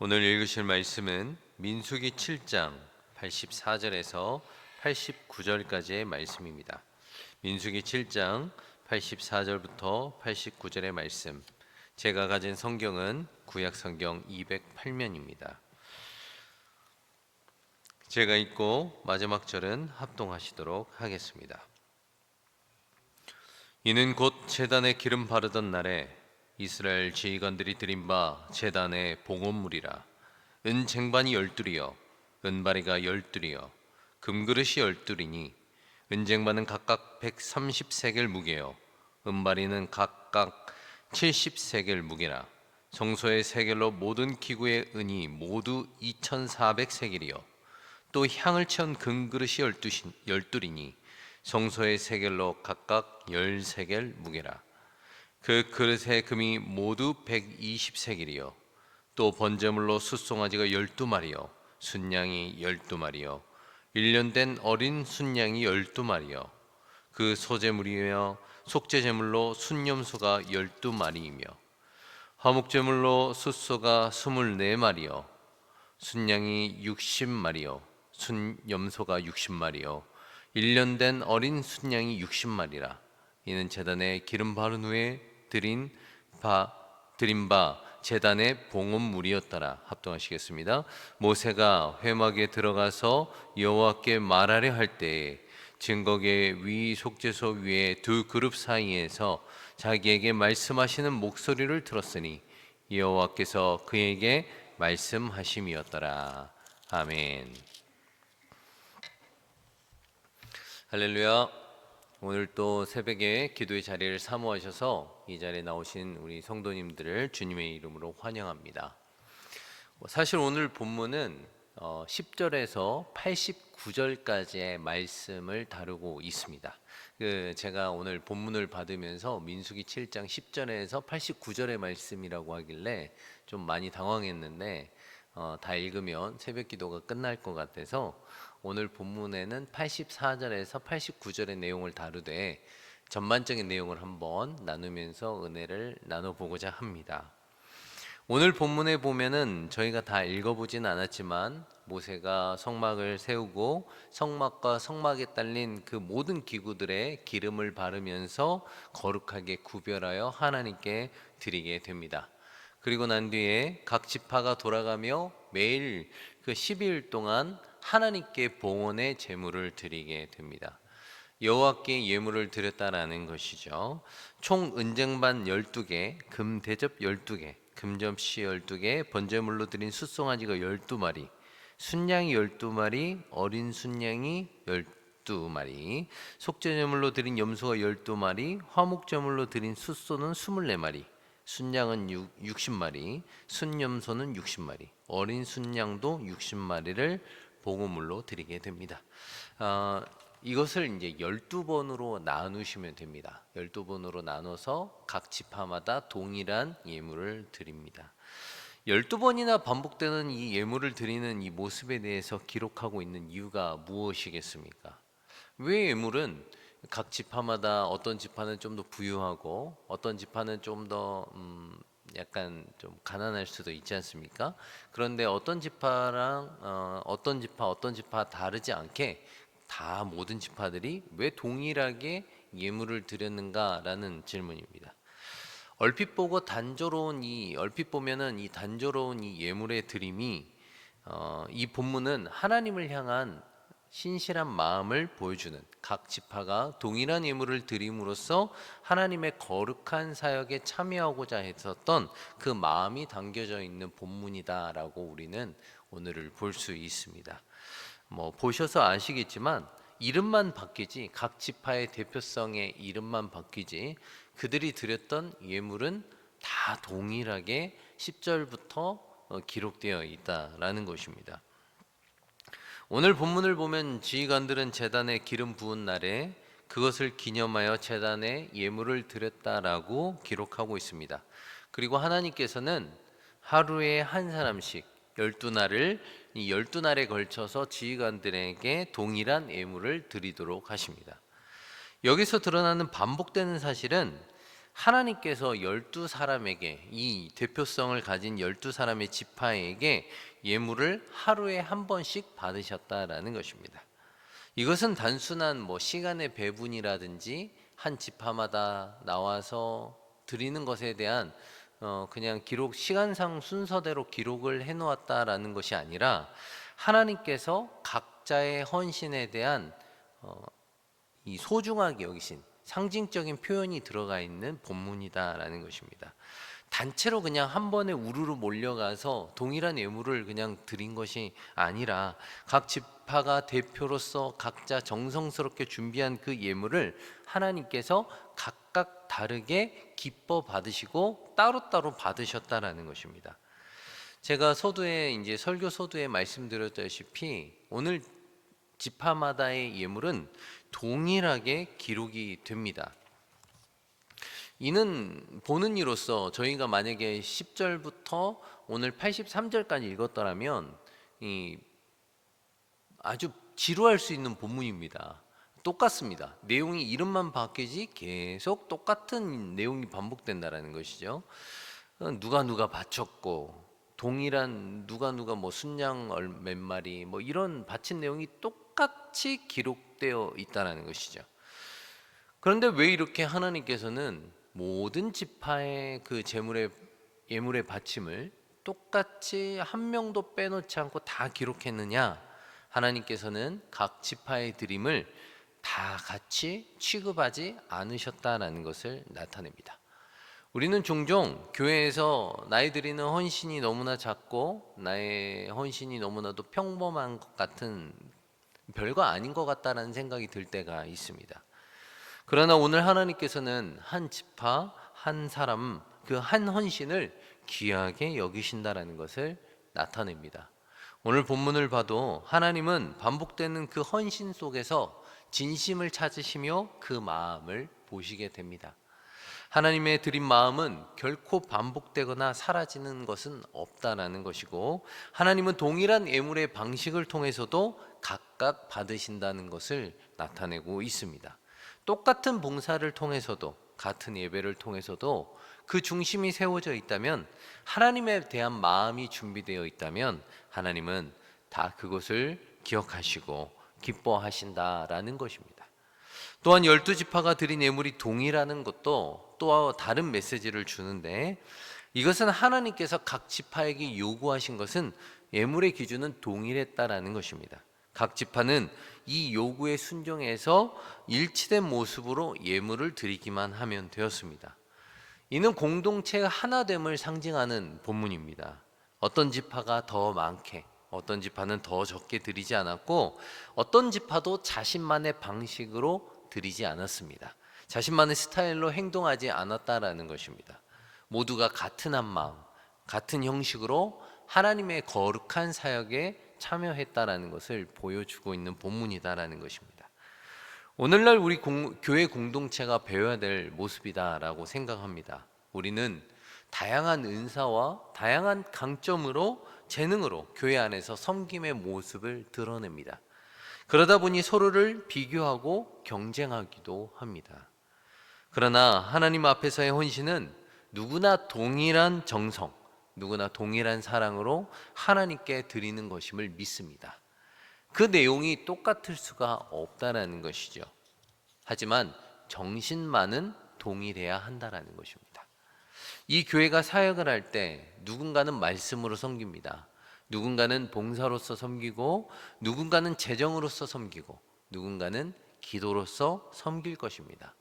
오늘 읽으실 말씀은 민수기 7장 84절에서 89절까지의 말씀입니다. 민수기 7장 84절부터 89절의 말씀. 제가 가진 성경은 구약 성경 208면입니다. 제가 읽고 마지막 절은 합동하시도록 하겠습니다. 이는 곧 제단에 기름 바르던 날에 이스라엘 지휘관들이 드린 바 제단의 봉헌물이라. 은 쟁반이 12이요 은바리가 12이요 금그릇이 12이니 은쟁반은 각각 130세겔 무게요 은바리는 각각 70세겔 무게라. 성소의 세겔로 모든 기구의 은이 모두 2400세겔이요 또 향을 채운 금그릇이 12이니 성소의 세겔로 각각 10세겔 무게라. 그 그릇의 금이 모두 120세겔이요 또 번제물로 숫송아지가 12마리요 순양이 12마리요 1년 된 어린 순양이 12마리요 그 소제물이며 속죄제물로 순염소가 12마리이며 화목제물로 숫소가 24마리요 순양이 60마리요 순염소가 60마리요 1년 된 어린 순양이 60마리라. 이는 제단에 기름 바른 후에 드린 바 제단의 봉헌물이었더라. 합동하시겠습니다. 모세가 회막에 들어가서 여호와께 말하려 할 때에 증거계 위 속죄소 위에 두 그룹 사이에서 자기에게 말씀하시는 목소리를 들었으니 여호와께서 그에게 말씀하심이었더라. 아멘. 할렐루야. 오늘 또 새벽에 기도의 자리를 사모하셔서 이 자리에 나오신 우리 성도님들을 주님의 이름으로 환영합니다. 사실 오늘 본문은 10절에서 89절까지의 말씀을 다루고 있습니다. 제가 오늘 본문을 받으면서 민수기 7장 10절에서 89절의 말씀이라고 하길래 좀 많이 당황했는데 다 읽으면 새벽 기도가 끝날 것 같아서 오늘 본문에는 84절에서 89절의 내용을 다루되 전반적인 내용을 한번 나누면서 은혜를 나눠보고자 합니다. 오늘 본문에 보면은 저희가 다 읽어보진 않았지만 모세가 성막을 세우고 성막과 성막에 딸린 그 모든 기구들의 기름을 바르면서 거룩하게 구별하여 하나님께 드리게 됩니다. 그리고 난 뒤에 각 지파가 돌아가며 매일 그 12일 동안 하나님께 봉헌의 제물을 드리게 됩니다. 여호와께 예물을 드렸다라는 것이죠. 총 은쟁반 12개, 금대접 12개, 금접시 12개, 번제물로 드린 숫송아지가 12마리, 순양이 12마리, 어린 순양이 12마리, 속죄제물로 드린 염소가 12마리, 화목제물로 드린 숫소는 24마리, 순양은 60마리, 순염소는 60마리, 어린 순양도 60마리를 봉헌물로 드리게 됩니다. 이것을 이제 12번으로 나누시면 됩니다. 12번으로 나눠서 각 지파마다 동일한 예물을 드립니다. 12번이나 반복되는 이 예물을 드리는 이 모습에 대해서 기록하고 있는 이유가 무엇이겠습니까? 왜 예물은 각 지파마다 어떤 지파는 좀 더 부유하고 어떤 지파는 좀 더 약간 좀 가난할 수도 있지 않습니까? 그런데 어떤 지파랑 어떤 지파 다르지 않게 다 모든 지파들이 왜 동일하게 예물을 드렸는가라는 질문입니다. 얼핏 보면은 이 단조로운 이 예물의 드림이 이 본문은 하나님을 향한 신실한 마음을 보여주는, 각 지파가 동일한 예물을 드림으로써 하나님의 거룩한 사역에 참여하고자 했었던 그 마음이 담겨져 있는 본문이다라고 우리는 오늘을 볼 수 있습니다. 보셔서 아시겠지만 이름만 바뀌지, 각 지파의 대표성의 이름만 바뀌지 그들이 드렸던 예물은 다 동일하게 10절부터 기록되어 있다라는 것입니다. 오늘 본문을 보면 지휘관들은 제단에 기름 부은 날에 그것을 기념하여 제단에 예물을 드렸다라고 기록하고 있습니다. 그리고 하나님께서는 하루에 한 사람씩 12날을 이 12날에 걸쳐서 지휘관들에게 동일한 예물을 드리도록 하십니다. 여기서 드러나는 반복되는 사실은 하나님께서 12사람에게, 이 대표성을 가진 12사람의 지파에게 예물을 하루에 한 번씩 받으셨다라는 것입니다. 이것은 단순한 시간의 배분이라든지 한 지파마다 나와서 드리는 것에 대한 그냥 기록, 시간상 순서대로 기록을 해 놓았다라는 것이 아니라 하나님께서 각자의 헌신에 대한 이 소중하게 여기신 상징적인 표현이 들어가 있는 본문이다라는 것입니다. 단체로 그냥 한 번에 우르르 몰려가서 동일한 예물을 그냥 드린 것이 아니라 각 지파가 대표로서 각자 정성스럽게 준비한 그 예물을 하나님께서 각각 다르게 기뻐 받으시고 따로따로 받으셨다라는 것입니다. 제가 서두에 이제 설교 서두에 말씀드렸다시피 오늘 지파마다의 예물은 동일하게 기록이 됩니다. 이는 보는 이로써 저희가 만약에 10절부터 오늘 83절까지 읽었더라면 아주 지루할 수 있는 본문입니다. 똑같습니다. 내용이 이름만 바뀌지 계속 똑같은 내용이 반복된다라는 것이죠. 누가 바쳤고 동일한 누가 순양 몇 마리 이런 바친 내용이 똑같이 기록되어 있다는 것이죠. 그런데 왜 이렇게 하나님께서는 모든 지파의 그 예물의 바침을 똑같이 한 명도 빼놓지 않고 다 기록했느냐? 하나님께서는 각 지파의 드림을 다 같이 취급하지 않으셨다라는 것을 나타냅니다. 우리는 종종 교회에서 나의 드리는 헌신이 너무나 작고 나의 헌신이 너무나도 평범한 것 같은, 별거 아닌 것 같다라는 생각이 들 때가 있습니다. 그러나 오늘 하나님께서는 한 지파, 한 사람, 그 한 헌신을 귀하게 여기신다라는 것을 나타냅니다. 오늘 본문을 봐도 하나님은 반복되는 그 헌신 속에서 진심을 찾으시며 그 마음을 보시게 됩니다. 하나님의 드린 마음은 결코 반복되거나 사라지는 것은 없다라는 것이고, 하나님은 동일한 예물의 방식을 통해서도 각각 받으신다는 것을 나타내고 있습니다. 똑같은 봉사를 통해서도, 같은 예배를 통해서도 그 중심이 세워져 있다면, 하나님에 대한 마음이 준비되어 있다면 하나님은 다 그것을 기억하시고 기뻐하신다라는 것입니다. 또한 12지파가 드린 예물이 동일하는 것도 또 다른 메시지를 주는데, 이것은 하나님께서 각 지파에게 요구하신 것은 예물의 기준은 동일했다라는 것입니다. 각 지파는 이 요구에 순종해서 일치된 모습으로 예물을 드리기만 하면 되었습니다. 이는 공동체의 하나됨을 상징하는 본문입니다. 어떤 지파가 더 많게, 어떤 지파는 더 적게 드리지 않았고, 어떤 지파도 자신만의 방식으로 드리지 않았습니다. 자신만의 스타일로 행동하지 않았다라는 것입니다. 모두가 같은 한 마음, 같은 형식으로 하나님의 거룩한 사역에 참여했다라는 것을 보여주고 있는 본문이다라는 것입니다. 오늘날 우리 교회 공동체가 배워야 될 모습이다라고 생각합니다. 우리는 다양한 은사와 다양한 강점으로, 재능으로 교회 안에서 섬김의 모습을 드러냅니다. 그러다 보니 서로를 비교하고 경쟁하기도 합니다. 그러나 하나님 앞에서의 헌신은 누구나 동일한 정성, 누구나 동일한 사랑으로 하나님께 드리는 것임을 믿습니다. 그 내용이 똑같을 수가 없다는 것이죠. 하지만 정신만은 동일해야 한다는 것입니다. 이 교회가 사역을 할 때 누군가는 말씀으로 섬깁니다. 누군가는 봉사로서 섬기고, 누군가는 재정으로서 섬기고, 누군가는 기도로서 섬길 것입니다.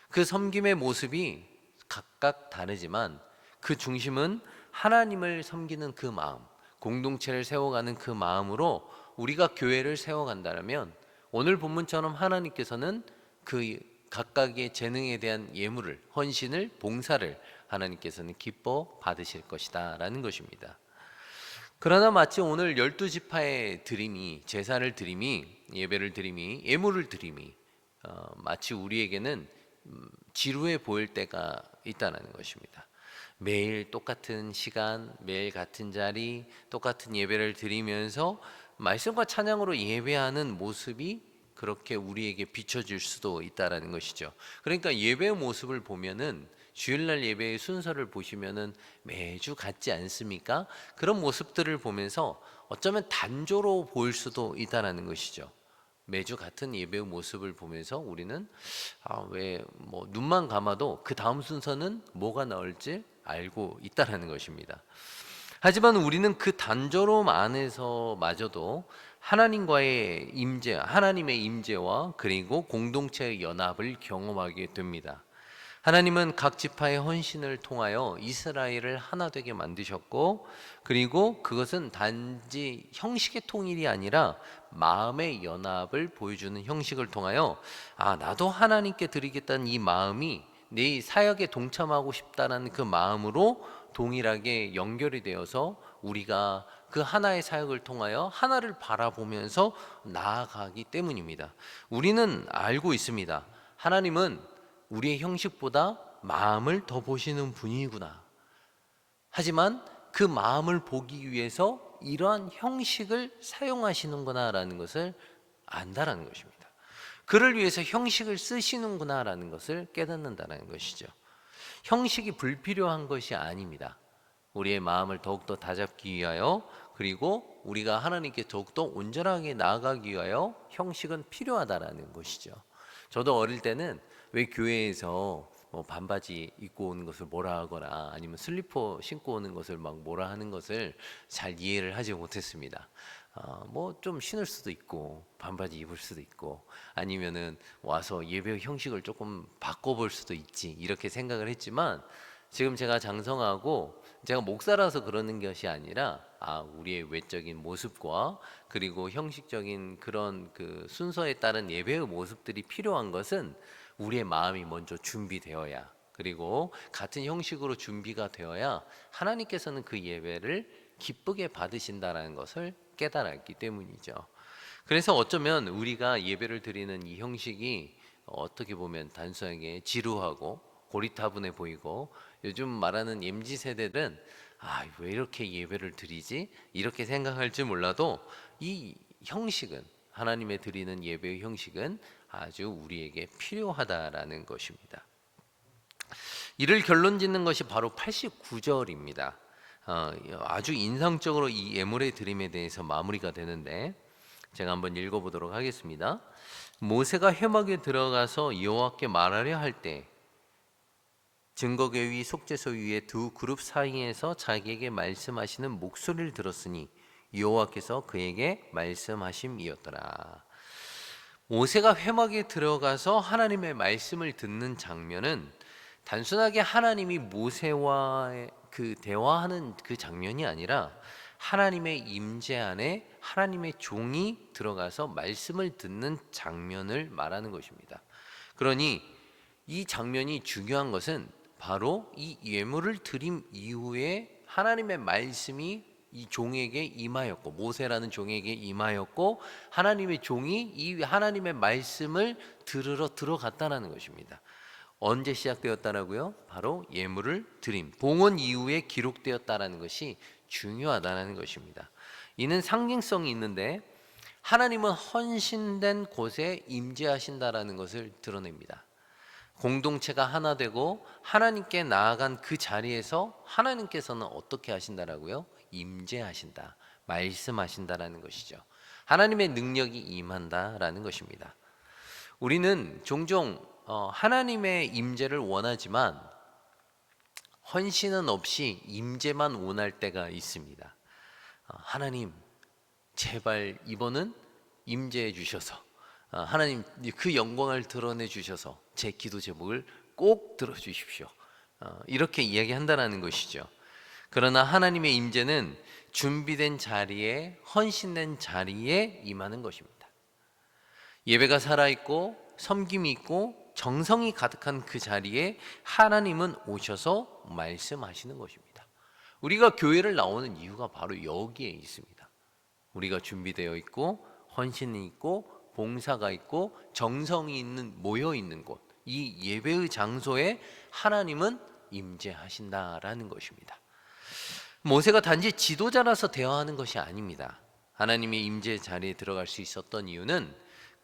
그 섬김의 모습이 각각 다르지만 그 중심은 하나님을 섬기는 그 마음, 공동체를 세워가는 그 마음으로 우리가 교회를 세워간다면, 오늘 본문처럼 하나님께서는 그 각각의 재능에 대한 예물을, 헌신을, 봉사를 하나님께서는 기뻐 받으실 것이다 라는 것입니다. 그러나 마치 오늘 12지파의 드림이, 제사를 드림이, 예배를 드림이, 예물을 드림이 마치 우리에게는 지루해 보일 때가 있다는 것입니다. 매일 똑같은 시간, 매일 같은 자리, 똑같은 예배를 드리면서 말씀과 찬양으로 예배하는 모습이 그렇게 우리에게 비춰질 수도 있다는 것이죠. 그러니까 예배의 모습을 보면은 주일날 예배의 순서를 보시면은 매주 같지 않습니까? 그런 모습들을 보면서 어쩌면 단조로 보일 수도 있다라는 것이죠. 매주 같은 예배의 모습을 보면서 우리는 왜 뭐 눈만 감아도 그 다음 순서는 뭐가 나올지 알고 있다라는 것입니다. 하지만 우리는 그 단조로움 안에서마저도 하나님과의 임재, 하나님의 임재와 그리고 공동체의 연합을 경험하게 됩니다. 하나님은 각 지파의 헌신을 통하여 이스라엘을 하나 되게 만드셨고, 그리고 그것은 단지 형식의 통일이 아니라 마음의 연합을 보여주는 형식을 통하여 나도 하나님께 드리겠다는 이 마음이 내 사역에 동참하고 싶다는 그 마음으로 동일하게 연결이 되어서 우리가 그 하나의 사역을 통하여 하나를 바라보면서 나아가기 때문입니다. 우리는 알고 있습니다. 하나님은 우리의 형식보다 마음을 더 보시는 분이구나. 하지만 그 마음을 보기 위해서 이러한 형식을 사용하시는구나라는 것을 안다라는 것입니다. 그를 위해서 형식을 쓰시는구나라는 것을 깨닫는다는 것이죠. 형식이 불필요한 것이 아닙니다. 우리의 마음을 더욱더 다잡기 위하여, 그리고 우리가 하나님께 더욱더 온전하게 나아가기 위하여 형식은 필요하다라는 것이죠. 저도 어릴 때는 왜 교회에서 뭐 반바지 입고 오는 것을 뭐라 하거나 아니면 슬리퍼 신고 오는 것을 막 뭐라 하는 것을 잘 이해를 하지 못했습니다. 뭐 좀 신을 수도 있고 반바지 입을 수도 있고 아니면은 와서 예배 형식을 조금 바꿔볼 수도 있지 이렇게 생각을 했지만, 지금 제가 장성하고 제가 목사라서 그러는 것이 아니라 우리의 외적인 모습과 그리고 형식적인 그런 그 순서에 따른 예배의 모습들이 필요한 것은 우리의 마음이 먼저 준비되어야, 그리고 같은 형식으로 준비가 되어야 하나님께서는 그 예배를 기쁘게 받으신다라는 것을 깨달았기 때문이죠. 그래서 어쩌면 우리가 예배를 드리는 이 형식이 어떻게 보면 단순하게 지루하고 고리타분해 보이고, 요즘 말하는 MZ 세대들은 왜 이렇게 예배를 드리지? 이렇게 생각할지 몰라도 이 형식은, 하나님의 드리는 예배의 형식은 아주 우리에게 필요하다라는 것입니다. 이를 결론 짓는 것이 바로 89절입니다. 아주 인상적으로 이 예물의 드림에 대해서 마무리가 되는데 제가 한번 읽어보도록 하겠습니다. 모세가 회막에 들어가서 여호와께 말하려 할 때 증거궤 위 속죄소 위에 두 그룹 사이에서 자기에게 말씀하시는 목소리를 들었으니 여호와께서 그에게 말씀하심이었더라. 모세가 회막에 들어가서 하나님의 말씀을 듣는 장면은 단순하게 하나님이 모세와 그 대화하는 그 장면이 아니라 하나님의 임재 안에 하나님의 종이 들어가서 말씀을 듣는 장면을 말하는 것입니다. 그러니 이 장면이 중요한 것은 바로 이 예물을 드림 이후에 하나님의 말씀이 이 종에게 임하였고, 모세라는 종에게 임하였고, 하나님의 종이 이 하나님의 말씀을 들으러 들어갔다는 것입니다. 언제 시작되었다라고요? 바로 예물을 드림, 봉헌 이후에 기록되었다라는 것이 중요하다는 것입니다. 이는 상징성이 있는데 하나님은 헌신된 곳에 임재하신다라는 것을 드러냅니다. 공동체가 하나 되고 하나님께 나아간 그 자리에서 하나님께서는 어떻게 하신다라고요? 임재하신다, 말씀하신다라는 것이죠. 하나님의 능력이 임한다라는 것입니다. 우리는 종종 하나님의 임재를 원하지만 헌신은 없이 임재만 원할 때가 있습니다. 하나님 제발 이번은 임재해 주셔서, 하나님 그 영광을 드러내 주셔서 제 기도 제목을 꼭 들어주십시오, 이렇게 이야기한다는 것이죠. 그러나 하나님의 임재는 준비된 자리에, 헌신된 자리에 임하는 것입니다. 예배가 살아있고 섬김이 있고 정성이 가득한 그 자리에 하나님은 오셔서 말씀하시는 것입니다. 우리가 교회를 나오는 이유가 바로 여기에 있습니다. 우리가 준비되어 있고 헌신이 있고 봉사가 있고 정성이 있는, 모여 있는 곳, 이 예배의 장소에 하나님은 임재하신다라는 것입니다. 모세가 단지 지도자라서 대화하는 것이 아닙니다. 하나님의 임재 자리에 들어갈 수 있었던 이유는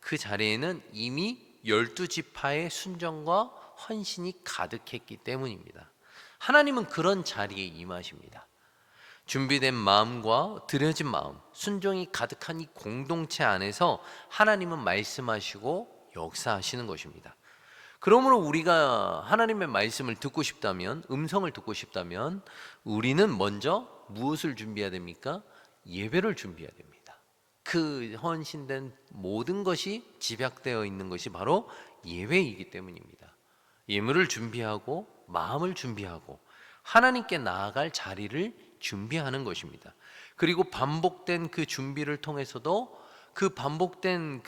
그 자리에는 이미 12지파의 순종과 헌신이 가득했기 때문입니다. 하나님은 그런 자리에 임하십니다. 준비된 마음과 드려진 마음, 순종이 가득한 이 공동체 안에서 하나님은 말씀하시고 역사하시는 것입니다. 그러므로 우리가 하나님의 말씀을 듣고 싶다면, 음성을 듣고 싶다면 우리는 먼저 무엇을 준비해야 됩니까? 예배를 준비해야 됩니다. 그 헌신된 모든 것이 집약되어 있는 것이 바로 예배이기 때문입니다. 예물을 준비하고 마음을 준비하고 하나님께 나아갈 자리를 준비하는 것입니다. 그리고 반복된 그 준비를 통해서도 그 반복된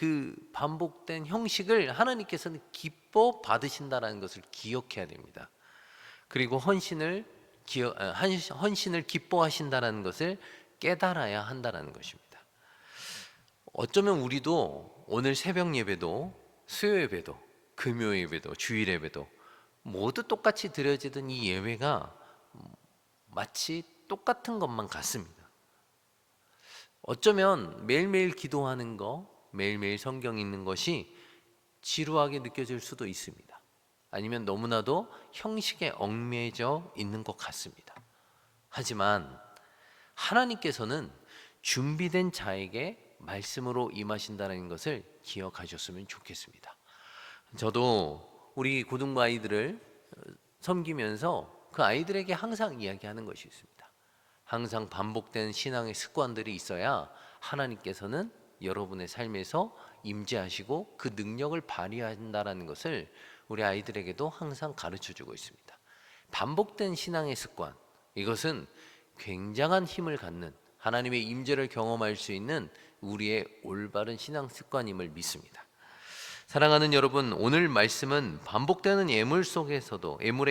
형식을 하나님께서는 기뻐 받으신다라는 것을 기억해야 됩니다. 그리고 헌신을 기뻐하신다라는 것을 깨달아야 한다라는 것입니다. 어쩌면 우리도 오늘 새벽 예배도 수요 예배도 금요 예배도 주일 예배도 모두 똑같이 드려지던 이 예배가 마치 똑같은 것만 같습니다. 어쩌면 매일매일 기도하는 거, 매일매일 성경 읽는 것이 지루하게 느껴질 수도 있습니다. 아니면 너무나도 형식에 얽매여 있는 것 같습니다. 하지만 하나님께서는 준비된 자에게 말씀으로 임하신다는 것을 기억하셨으면 좋겠습니다. 저도 우리 고등부 아이들을 섬기면서 그 아이들에게 항상 이야기하는 것이 있습니다. 항상 반복된 신앙의 습관들이 있어야 하나님께서는 여러분의 삶에서 임재하시고 그 능력을 발휘한다는 것을 우리 아이들에게도 항상 가르쳐주고 있습니다. 반복된 신앙의 습관, 이것은 굉장한 힘을 갖는 하나님의 임재를 경험할 수 있는 우리의 올바른 신앙 습관임을 믿습니다. 사랑하는 여러분, 오늘 말씀은 반복되는 예물의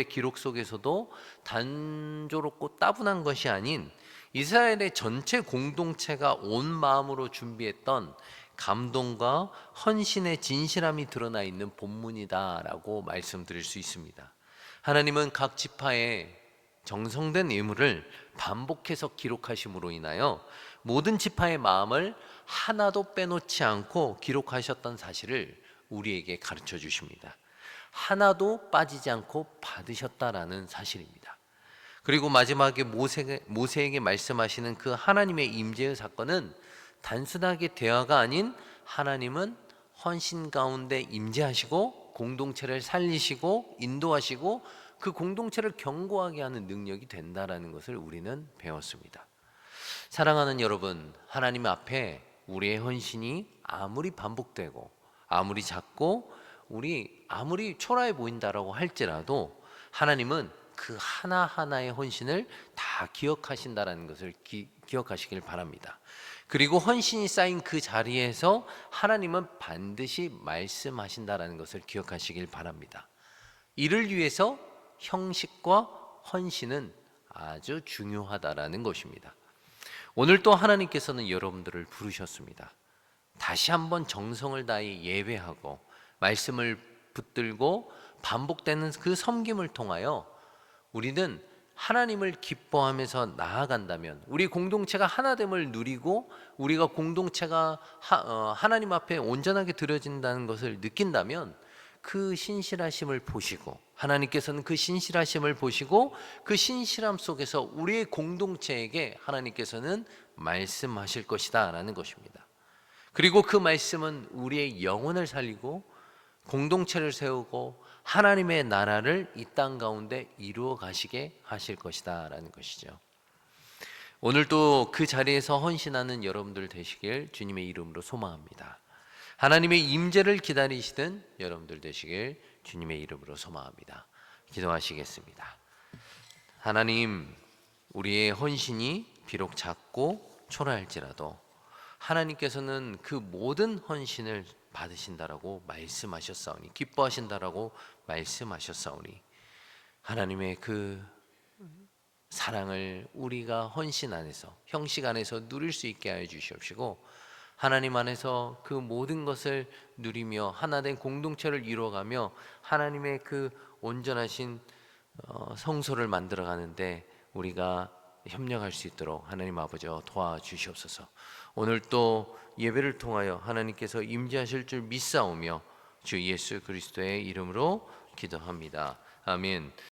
기록 속에서도 단조롭고 따분한 것이 아닌 이스라엘의 전체 공동체가 온 마음으로 준비했던 감동과 헌신의 진실함이 드러나 있는 본문이다라고 말씀드릴 수 있습니다. 하나님은 각 지파의 정성된 예물을 반복해서 기록하심으로 인하여 모든 지파의 마음을 하나도 빼놓지 않고 기록하셨던 사실을 우리에게 가르쳐 주십니다. 하나도 빠지지 않고 받으셨다라는 사실입니다. 그리고 마지막에 모세에게 말씀하시는 그 하나님의 임재의 사건은 단순하게 대화가 아닌 하나님은 헌신 가운데 임재하시고 공동체를 살리시고 인도하시고 그 공동체를 견고하게 하는 능력이 된다라는 것을 우리는 배웠습니다. 사랑하는 여러분, 하나님 앞에 우리의 헌신이 아무리 반복되고 아무리 작고 아무리 초라해 보인다라고 할지라도 하나님은 그 하나하나의 헌신을 다 기억하신다라는 것을 기억하시길 바랍니다. 그리고 헌신이 쌓인 그 자리에서 하나님은 반드시 말씀하신다라는 것을 기억하시길 바랍니다. 이를 위해서 형식과 헌신은 아주 중요하다라는 것입니다. 오늘 또 하나님께서는 여러분들을 부르셨습니다. 다시 한번 정성을 다해 예배하고 말씀을 붙들고 반복되는 그 섬김을 통하여 우리는 하나님을 기뻐하면서 나아간다면 우리 공동체가 하나됨을 누리고 우리가 공동체가 하나님 앞에 온전하게 드려진다는 것을 느낀다면 그 신실하심을 보시고 하나님께서는 그 신실하심을 보시고 그 신실함 속에서 우리의 공동체에게 하나님께서는 말씀하실 것이다 라는 것입니다. 그리고 그 말씀은 우리의 영혼을 살리고 공동체를 세우고 하나님의 나라를 이 땅 가운데 이루어 가시게 하실 것이다 라는 것이죠. 오늘도 그 자리에서 헌신하는 여러분들 되시길 주님의 이름으로 소망합니다. 하나님의 임재를 기다리시던 여러분들 되시길 주님의 이름으로 소망합니다. 기도하시겠습니다. 하나님, 우리의 헌신이 비록 작고 초라할지라도 하나님께서는 그 모든 헌신을 받으신다라고 말씀하셨사오니, 기뻐하신다라고 말씀하셨사오니 하나님의 그 사랑을 우리가 헌신 안에서, 형식 안에서 누릴 수 있게 하여 주시옵시고 하나님 안에서 그 모든 것을 누리며 하나된 공동체를 이루어가며 하나님의 그 온전하신 성소를 만들어가는데 우리가 협력할 수 있도록 하나님 아버지와 도와주시옵소서. 오늘 또 예배를 통하여 하나님께서 임재하실 줄 믿사오며 주 예수 그리스도의 이름으로 기도합니다. 아멘.